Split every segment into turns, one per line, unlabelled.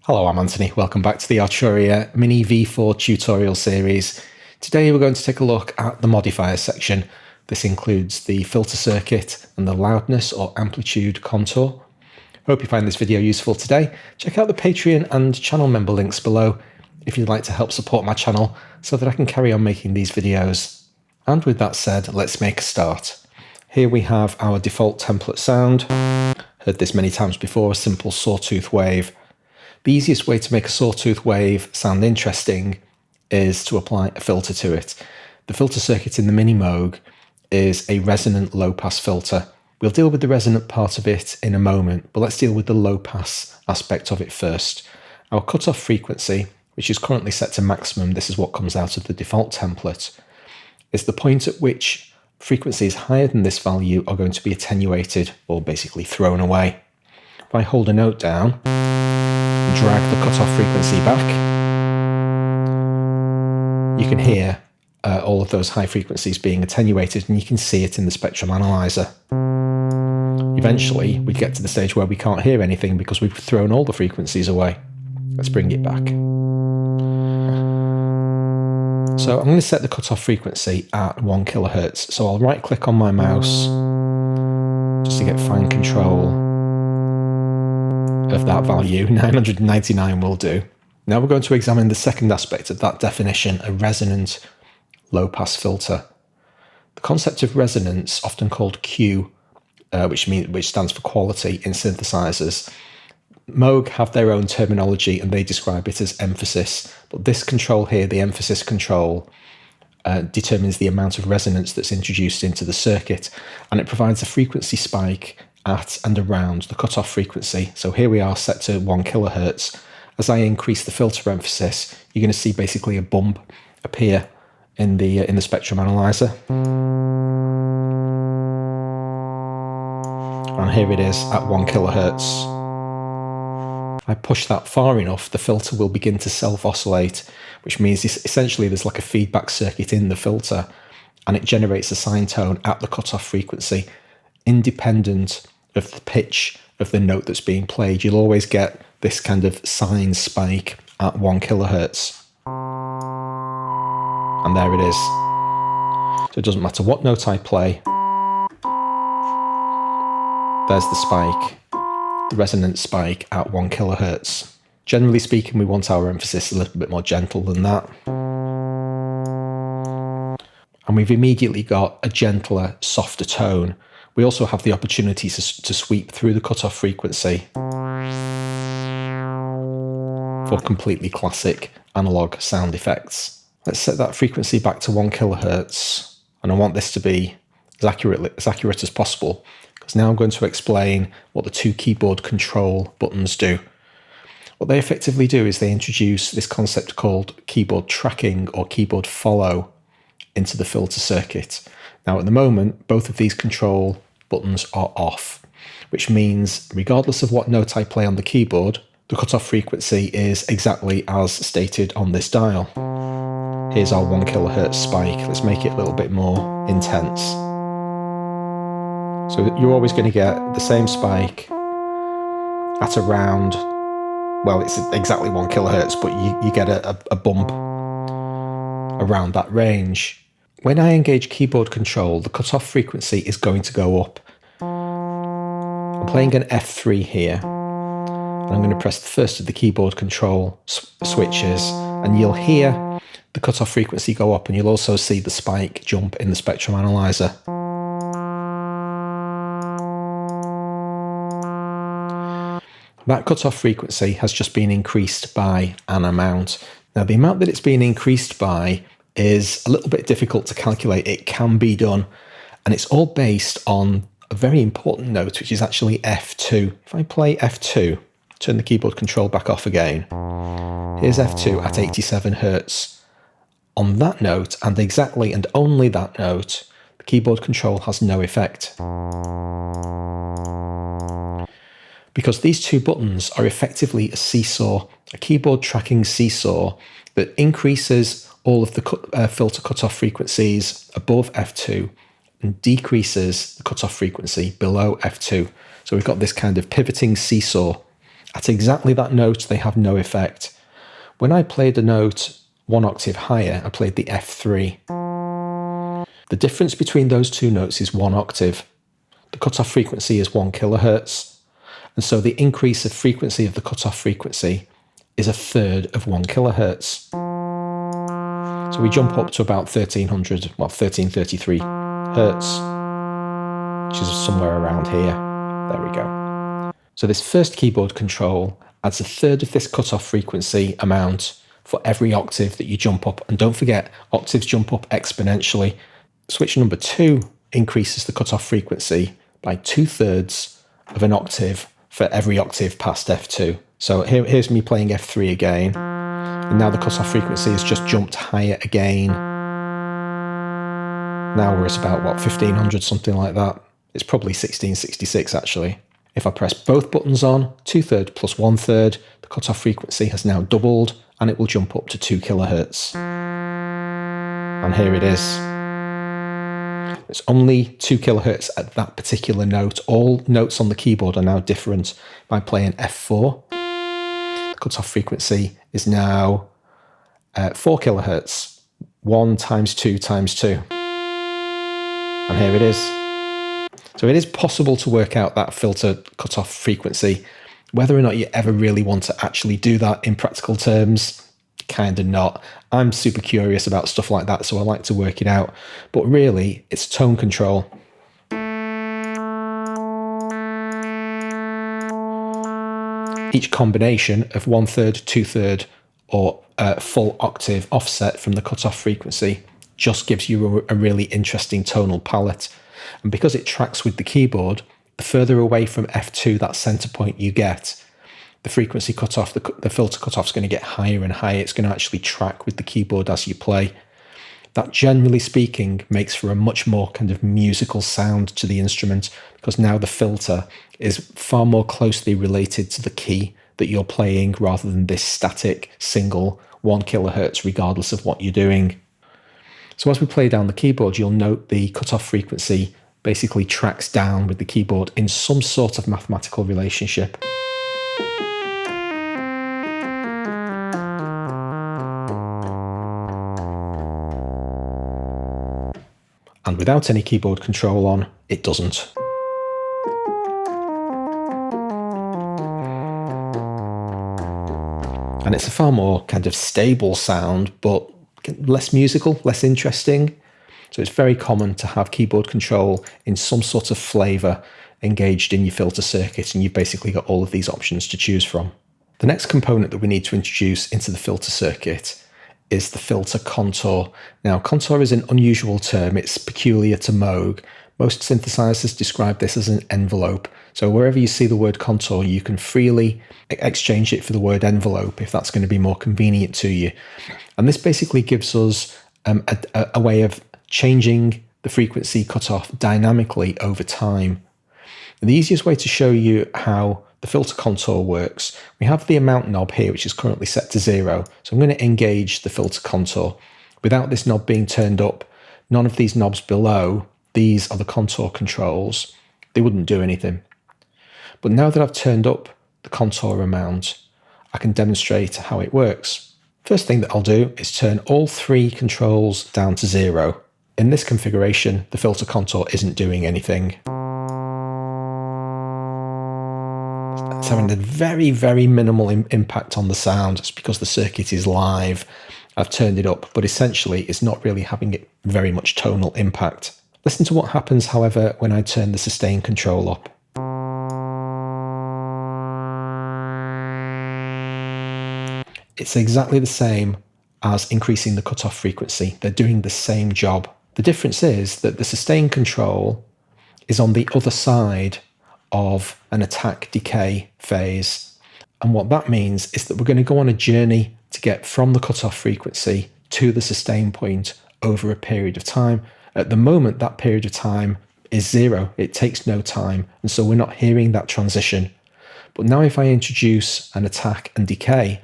Hello, I'm Anthony. Welcome back to the Arturia Mini V4 tutorial series. Today we're going to take a look at the Modifiers section. This includes the filter circuit and the loudness or amplitude contour. Hope you find this video useful today. Check out the Patreon and channel member links below if you'd like to help support my channel so that I can carry on making these videos. And with that said, let's make a start. Here we have our default template sound. Heard this many times before, a simple sawtooth wave. The easiest way to make a sawtooth wave sound interesting is to apply a filter to it. The filter circuit in the Mini Moog is a resonant low-pass filter. We'll deal with the resonant part of it in a moment, but let's deal with the low-pass aspect of it first. Our cutoff frequency, which is currently set to maximum, this is what comes out of the default template, is the point at which frequencies higher than this value are going to be attenuated or basically thrown away. If I hold a note down, drag the cutoff frequency back, you can hear all of those high frequencies being attenuated, and you can see it in the spectrum analyzer. Eventually, we get to the stage where we can't hear anything because we've thrown all the frequencies away. Let's bring it back. So I'm going to set the cutoff frequency at 1 kHz. So I'll right click on my mouse just to get fine control of that value. 999 will do. Now we're going to examine the second aspect of that definition, a resonant low-pass filter. The concept of resonance, often called Q, which stands for quality in synthesizers. Moog have their own terminology and they describe it as emphasis, but this control here, the emphasis control, determines the amount of resonance that's introduced into the circuit, and it provides a frequency spike at and around the cutoff frequency. So here we are set to 1 kHz. As I increase the filter emphasis, you're going to see basically a bump appear in the spectrum analyzer. And here it is at 1 kHz. If I push that far enough, the filter will begin to self-oscillate, which means essentially there's like a feedback circuit in the filter, and it generates a sine tone at the cutoff frequency, independent of the pitch of the note that's being played. You'll always get this kind of sine spike at 1 kHz. And there it is. So it doesn't matter what note I play. There's the spike, the resonant spike at 1 kHz. Generally speaking, we want our emphasis a little bit more gentle than that. And we've immediately got a gentler, softer tone. We also have the opportunity to sweep through the cutoff frequency for completely classic analog sound effects. Let's set that frequency back to 1 kHz, and I want this to be as accurate as possible, because now I'm going to explain what the two keyboard control buttons do. What they effectively do is they introduce this concept called keyboard tracking or keyboard follow into the filter circuit. Now at the moment, both of these control buttons are off, which means regardless of what note I play on the keyboard, the cutoff frequency is exactly as stated on this dial. Here's our 1 kHz spike. Let's make it a little bit more intense. So you're always going to get the same spike at around, well, it's exactly 1 kHz, but you get a bump around that range. When I engage keyboard control, the cutoff frequency is going to go up. I'm playing an F3 here, and I'm going to press the first of the keyboard control switches, and you'll hear the cutoff frequency go up, and you'll also see the spike jump in the spectrum analyzer. That cutoff frequency has just been increased by an amount. Now, the amount that it's been increased by is a little bit difficult to calculate. It can be done, and it's all based on a very important note, which is actually F2. If I play F2, turn the keyboard control back off again, here's F2 at 87 Hz. On that note, and exactly and only that note, the keyboard control has no effect. Because these two buttons are effectively a seesaw, a keyboard tracking seesaw that increases all of the filter cutoff frequencies above F2 and decreases the cutoff frequency below F2. So we've got this kind of pivoting seesaw At exactly that note, they have no effect. When I played a note 1 octave higher, I played the F3. The difference between those two notes is 1 octave. The cutoff frequency is 1 kilohertz. And so the increase of frequency of the cutoff frequency is 1/3 of 1 kilohertz. So we jump up to about 1333 hertz, which is somewhere around here. There we go. So this first keyboard control adds 1/3 of this cutoff frequency amount for every octave that you jump up. And don't forget, octaves jump up exponentially. Switch number 2 increases the cutoff frequency by 2/3 of an octave for every octave past F2. So here's me playing F3 again. And now the cutoff frequency has just jumped higher again. Now we're at about, what, 1500, something like that. It's probably 1666 actually. If I press both buttons on, 2/3 plus 1/3, the cutoff frequency has now doubled and it will jump up to 2 kilohertz. And here it is. It's only 2 kilohertz at that particular note. All notes on the keyboard are now different. By playing F4, the cutoff frequency is now 4 kilohertz. 1 times 2 times 2. And here it is. So it is possible to work out that filter cutoff frequency. Whether or not you ever really want to actually do that in practical terms, kind of not. I'm super curious about stuff like that, so I like to work it out. But really, it's tone control. Each combination of 1/3, 2/3, or a full octave offset from the cutoff frequency just gives you a really interesting tonal palette. And because it tracks with the keyboard, the further away from F2, that center point you get, the frequency cutoff, the filter cutoff is going to get higher and higher. It's going to actually track with the keyboard as you play. That, generally speaking, makes for a much more kind of musical sound to the instrument, because now the filter is far more closely related to the key that you're playing rather than this static single 1 kilohertz regardless of what you're doing. So as we play down the keyboard, you'll note the cutoff frequency basically tracks down with the keyboard in some sort of mathematical relationship. And without any keyboard control on, it doesn't. And it's a far more kind of stable sound, but less musical, less interesting. So it's very common to have keyboard control in some sort of flavor engaged in your filter circuit, and you've basically got all of these options to choose from. The next component that we need to introduce into the filter circuit is the filter contour. Now, contour is an unusual term. It's peculiar to Moog. Most synthesizers describe this as an envelope. So wherever you see the word contour, you can freely exchange it for the word envelope if that's going to be more convenient to you. And this basically gives us a way of changing the frequency cutoff dynamically over time. And the easiest way to show you how the filter contour works, we have the amount knob here, which is currently set to 0. So I'm going to engage the filter contour. Without this knob being turned up, none of these knobs below, these are the contour controls, they wouldn't do anything. But now that I've turned up the contour amount, I can demonstrate how it works. First thing that I'll do is turn all 3 controls down to 0. In this configuration, the filter contour isn't doing anything. It's having a very, very minimal impact on the sound. It's because the circuit is live. I've turned it up, but essentially it's not really having very much tonal impact. Listen to what happens, however, when I turn the sustain control up. It's exactly the same as increasing the cutoff frequency. They're doing the same job. The difference is that the sustain control is on the other side of an attack decay phase. And what that means is that we're going to go on a journey to get from the cutoff frequency to the sustain point over a period of time. At the moment, that period of time is 0. It takes no time. And so we're not hearing that transition. But now if I introduce an attack and decay,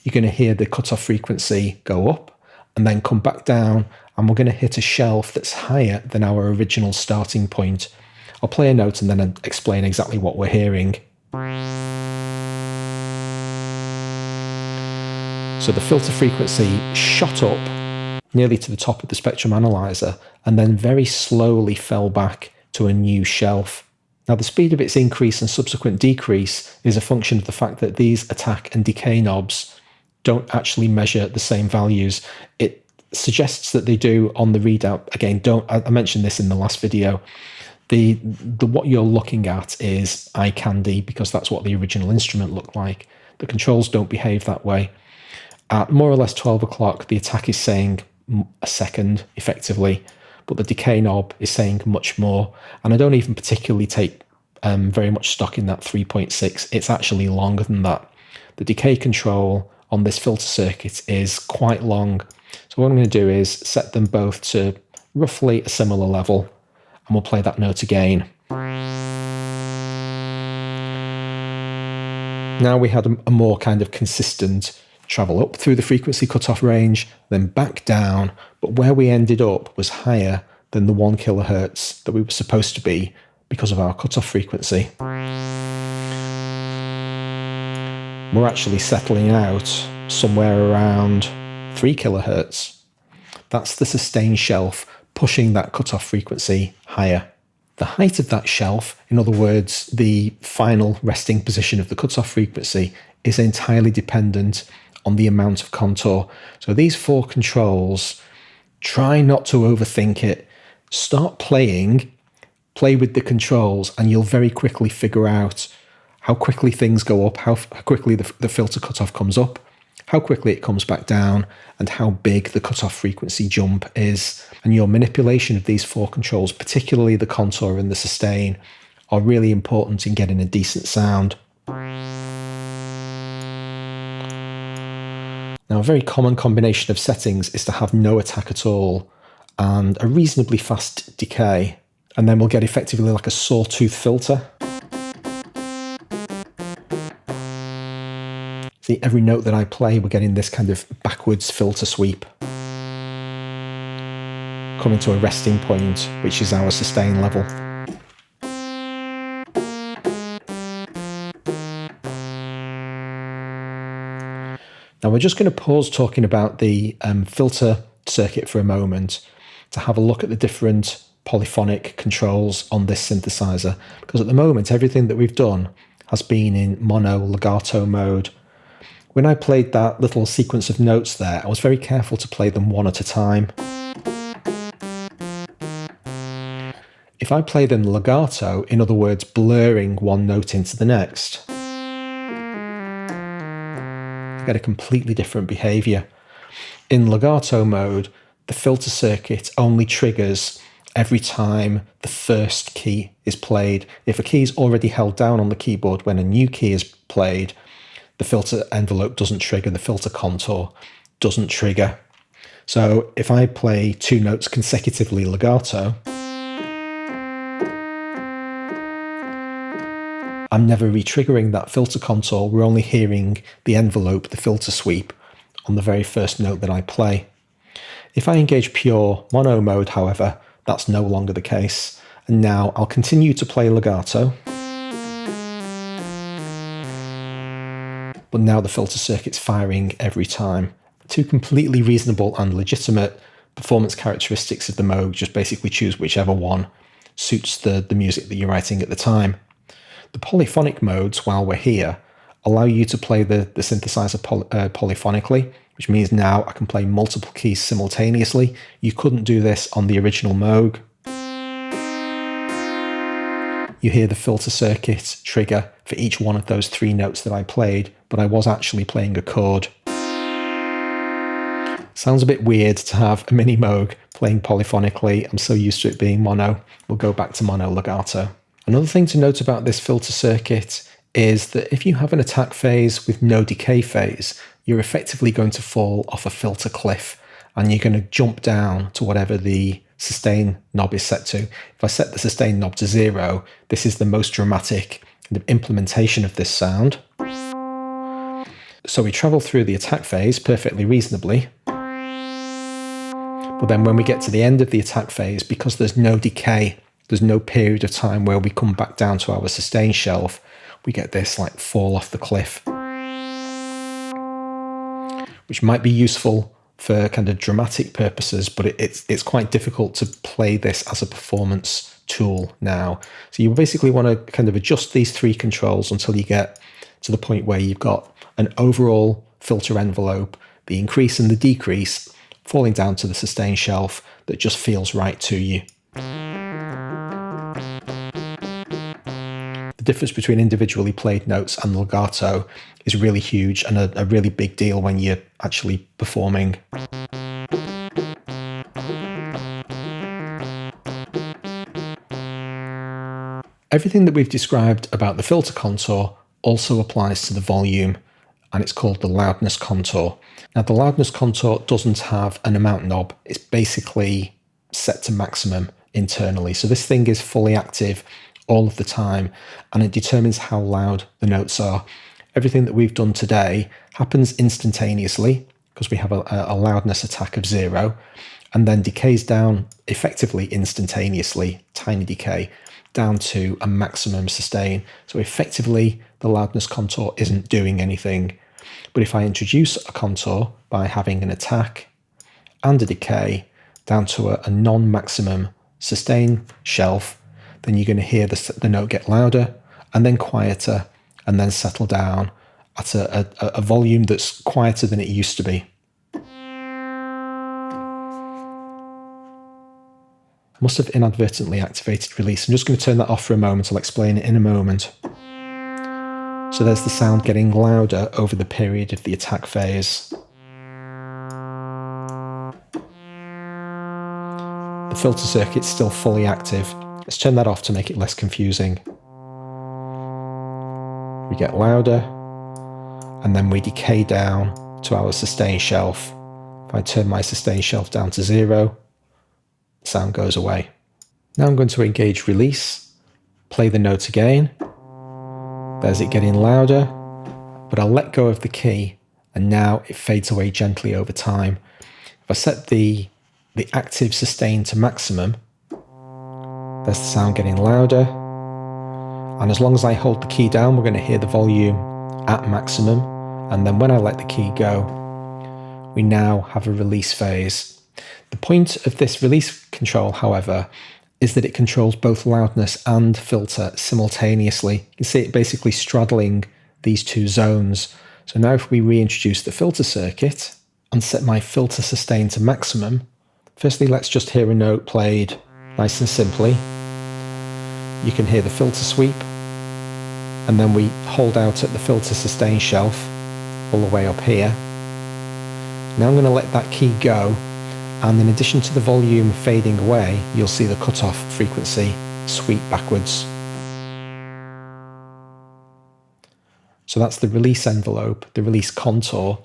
you're going to hear the cutoff frequency go up and then come back down, and we're going to hit a shelf that's higher than our original starting point. I'll play a note and then explain exactly what we're hearing. So the filter frequency shot up nearly to the top of the spectrum analyzer and then very slowly fell back to a new shelf. Now, the speed of its increase and subsequent decrease is a function of the fact that these attack and decay knobs don't actually measure the same values. It suggests that they do on the readout. Again, I mentioned this in the last video. The what you're looking at is eye candy, because that's what the original instrument looked like. The controls don't behave that way. At more or less 12 o'clock, the attack is saying a second, effectively, but the decay knob is saying much more. And I don't even particularly take very much stock in that 3.6. It's actually longer than that. The decay control on this filter circuit is quite long. So what I'm going to do is set them both to roughly a similar level, and we'll play that note again. Now we had a more kind of consistent travel up through the frequency cutoff range, then back down, but where we ended up was higher than the 1 kilohertz that we were supposed to be because of our cutoff frequency. We're actually settling out somewhere around 3 kilohertz. That's the sustain shelf pushing that cutoff frequency higher. The height of that shelf, in other words, the final resting position of the cutoff frequency, is entirely dependent on the amount of contour. So these 4 controls, try not to overthink it. Start playing, play with the controls, and you'll very quickly figure out how quickly things go up, how quickly the filter cutoff comes up, how quickly it comes back down, and how big the cutoff frequency jump is. And your manipulation of these 4 controls, particularly the contour and the sustain, are really important in getting a decent sound. Now, a very common combination of settings is to have no attack at all and a reasonably fast decay, and then we'll get effectively like a sawtooth filter. See, every note that I play, we're getting this kind of backwards filter sweep, coming to a resting point, which is our sustain level. Now we're just going to pause talking about the filter circuit for a moment to have a look at the different polyphonic controls on this synthesizer, because at the moment everything that we've done has been in mono legato mode. When I played that little sequence of notes there, I was very careful to play them one at a time. If I play them legato, in other words blurring one note into the next, I get a completely different behaviour. In legato mode, the filter circuit only triggers every time the first key is played. If a key is already held down on the keyboard when a new key is played, the filter envelope doesn't trigger, the filter contour doesn't trigger. So if I play 2 notes consecutively legato, I'm never re-triggering that filter contour. We're only hearing the envelope, the filter sweep, on the very first note that I play. If I engage pure mono mode, however, that's no longer the case. And now I'll continue to play legato, but now the filter circuit's firing every time. 2 completely reasonable and legitimate performance characteristics of the mode. Just basically choose whichever one suits the music that you're writing at the time. The polyphonic modes, while we're here, allow you to play the synthesizer polyphonically, which means now I can play multiple keys simultaneously. You couldn't do this on the original Moog. You hear the filter circuit trigger for each one of those 3 notes that I played, but I was actually playing a chord. Sounds a bit weird to have a mini Moog playing polyphonically. I'm so used to it being mono. We'll go back to mono legato. Another thing to note about this filter circuit is that if you have an attack phase with no decay phase, you're effectively going to fall off a filter cliff and you're going to jump down to whatever the sustain knob is set to. If I set the sustain knob to 0, this is the most dramatic kind of implementation of this sound. So we travel through the attack phase perfectly reasonably. But then when we get to the end of the attack phase, because there's no decay, there's no period of time where we come back down to our sustain shelf, we get this like fall off the cliff, which might be useful for kind of dramatic purposes, but it's quite difficult to play this as a performance tool now. So you basically want to kind of adjust these three controls until you get to the point where you've got an overall filter envelope, the increase and the decrease falling down to the sustain shelf that just feels right to you. The difference between individually played notes and legato is really huge and a really big deal when you're actually performing. Everything that we've described about the filter contour also applies to the volume, and it's called the loudness contour. Now, the loudness contour doesn't have an amount knob. It's basically set to maximum internally. So this thing is fully active all of the time, and it determines how loud the notes are. Everything that we've done today happens instantaneously because we have a loudness attack of 0, and then decays down effectively instantaneously, tiny decay, down to a maximum sustain. So effectively, the loudness contour isn't doing anything. But if I introduce a contour by having an attack and a decay down to a non-maximum sustain shelf, then you're going to hear the note get louder and then quieter and then settle down at a volume that's quieter than it used to be. I must have inadvertently activated release. I'm just going to turn that off for a moment. I'll explain it in a moment. So there's the sound getting louder over the period of the attack phase. The filter circuit's still fully active. Let's turn that off to make it less confusing. We get louder, and then we decay down to our sustain shelf. If I turn my sustain shelf down to 0, the sound goes away. Now I'm going to engage release, play the note again. There's it getting louder, but I'll let go of the key, and now it fades away gently over time. If I set the active sustain to maximum, there's the sound getting louder, and as long as I hold the key down, we're going to hear the volume at maximum, and then when I let the key go, we now have a release phase. The point of this release control, however, is that it controls both loudness and filter simultaneously. You can see it basically straddling these two zones. So now if we reintroduce the filter circuit and set my filter sustain to maximum, firstly let's just hear a note played nice and simply. You can hear the filter sweep, and then we hold out at the filter sustain shelf all the way up here. Now I'm going to let that key go, and in addition to the volume fading away, you'll see the cutoff frequency sweep backwards. So that's the release envelope, the release contour,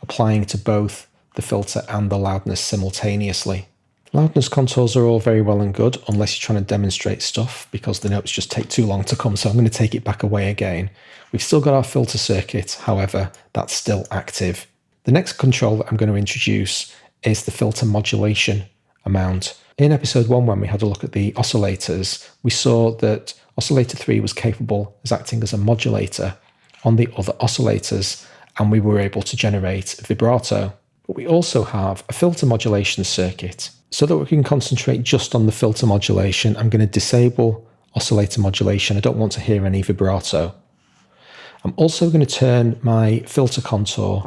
applying to both the filter and the loudness simultaneously. Loudness contours are all very well and good, unless you're trying to demonstrate stuff, because the notes just take too long to come, so I'm going to take it back away again. We've still got our filter circuit, however, that's still active. The next control that I'm going to introduce is the filter modulation amount. In episode 1, when we had a look at the oscillators, we saw that oscillator 3 was capable as acting as a modulator on the other oscillators, and we were able to generate vibrato. But we also have a filter modulation circuit. So that we can concentrate just on the filter modulation, I'm going to disable oscillator modulation. I don't want to hear any vibrato. I'm also going to turn my filter contour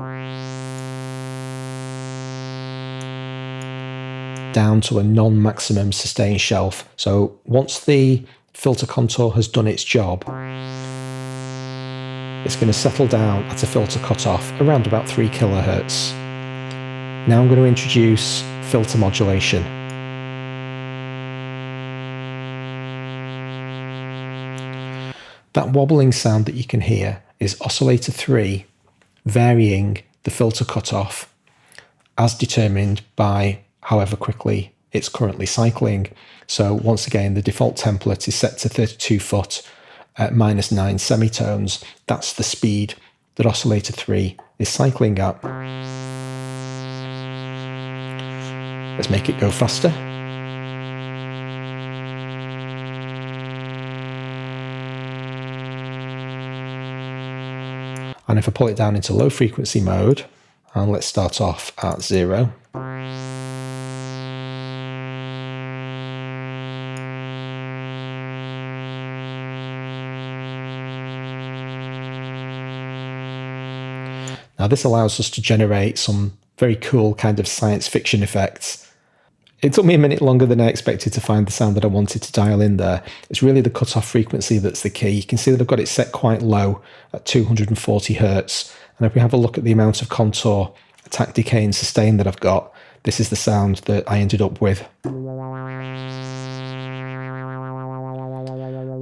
down to a non-maximum sustain shelf. So once the filter contour has done its job, it's going to settle down at a filter cutoff around about 3 kilohertz. Now I'm going to introduce filter modulation. That wobbling sound that you can hear is oscillator 3 varying the filter cutoff as determined by however quickly it's currently cycling. So once again, the default template is set to 32 foot at -9 semitones. That's the speed that oscillator 3 is cycling at. Let's make it go faster. And if I pull it down into low frequency mode, And let's start off at 0. Now this allows us to generate some very cool kind of science fiction effects. It took me a minute longer than I expected to find the sound that I wanted to dial in there. It's really the cutoff frequency that's the key. You can see that I've got it set quite low at 240 Hertz. And if we have a look at the amount of contour, attack, decay and sustain that I've got, this is the sound that I ended up with.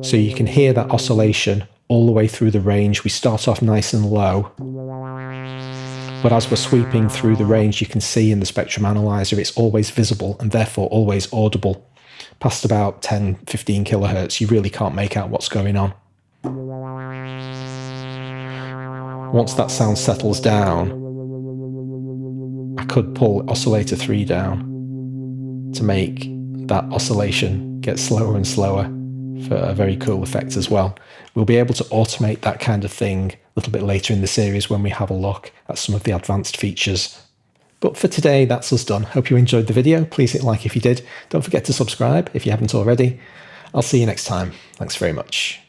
So you can hear that oscillation all the way through the range. We start off nice and low, but as we're sweeping through the range, you can see in the spectrum analyzer, it's always visible and therefore always audible. Past about 10, 15 kilohertz, you really can't make out what's going on. Once that sound settles down, I could pull oscillator 3 down to make that oscillation get slower and slower for a very cool effect as well. We'll be able to automate that kind of thing a little bit later in the series when we have a look at some of the advanced features. But for today, that's us done. Hope you enjoyed the video. Please hit like if you did. Don't forget to subscribe if you haven't already. I'll see you next time. Thanks very much.